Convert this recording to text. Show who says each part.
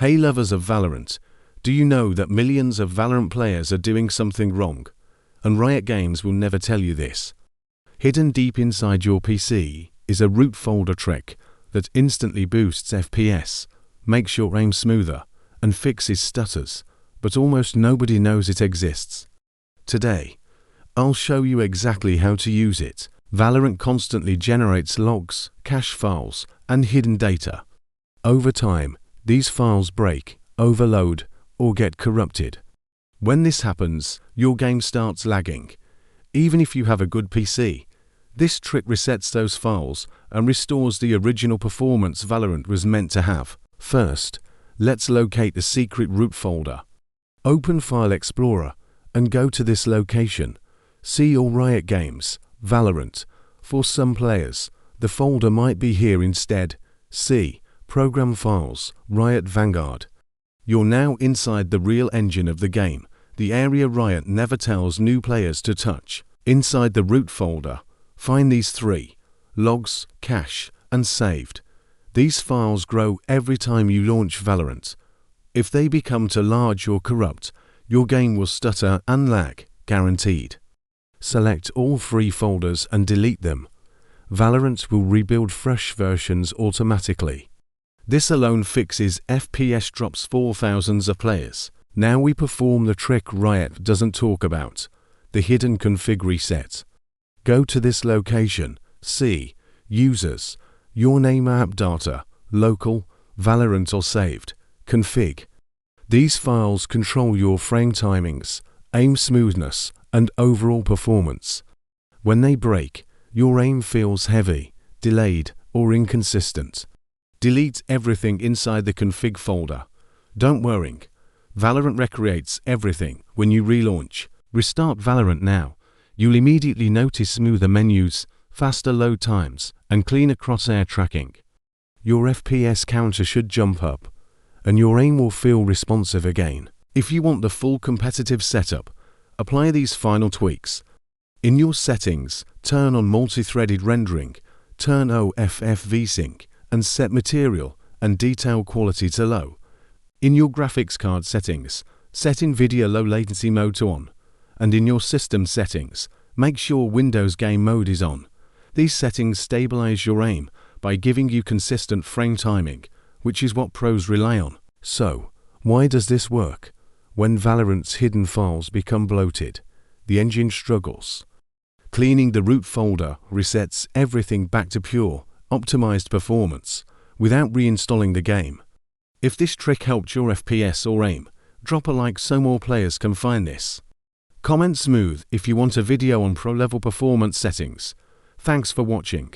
Speaker 1: Hey lovers of Valorant, do you know that millions of Valorant players are doing something wrong? And Riot Games will never tell you this. Hidden deep inside your PC is a root folder trick that instantly boosts FPS, makes your aim smoother, and fixes stutters, but almost nobody knows it exists. Today, I'll show you exactly how to use it. Valorant constantly generates logs, cache files, and hidden data. Over time, these files break, overload, or get corrupted. When this happens, your game starts lagging. Even if you have a good PC, this trick resets those files and restores the original performance Valorant was meant to have. First, let's locate the secret root folder. Open File Explorer and go to this location. See all Riot Games, Valorant. For some players, the folder might be here instead. See Program Files, Riot Vanguard. You're now inside the real engine of the game, the area Riot never tells new players to touch. Inside the root folder, find these three: logs, cache, and saved. These files grow every time you launch Valorant. If they become too large or corrupt, your game will stutter and lag, guaranteed. Select all three folders and delete them. Valorant will rebuild fresh versions automatically. This alone fixes FPS drops for thousands of players. Now we perform the trick Riot doesn't talk about, the hidden config reset. Go to this location, see Users, your name, app data, local, Valorant or saved, config. These files control your frame timings, aim smoothness, and overall performance. When they break, your aim feels heavy, delayed, or inconsistent. Delete everything inside the config folder. Don't worry, Valorant recreates everything when you relaunch. Restart Valorant now. You'll immediately notice smoother menus, faster load times, and cleaner crosshair tracking. Your FPS counter should jump up, and your aim will feel responsive again. If you want the full competitive setup, apply these final tweaks. In your settings, turn on multi-threaded rendering, turn OFF VSync, and set material and detail quality to low. In your graphics card settings, set NVIDIA low latency mode to on, and in your system settings, make sure Windows Game Mode is on. These settings stabilize your aim by giving you consistent frame timing, which is what pros rely on. So, why does this work? When Valorant's hidden files become bloated, the engine struggles. Cleaning the root folder resets everything back to pure, optimized performance, without reinstalling the game. If this trick helped your FPS or aim, drop a like so more players can find this. Comment smooth if you want a video on pro-level performance settings. Thanks for watching.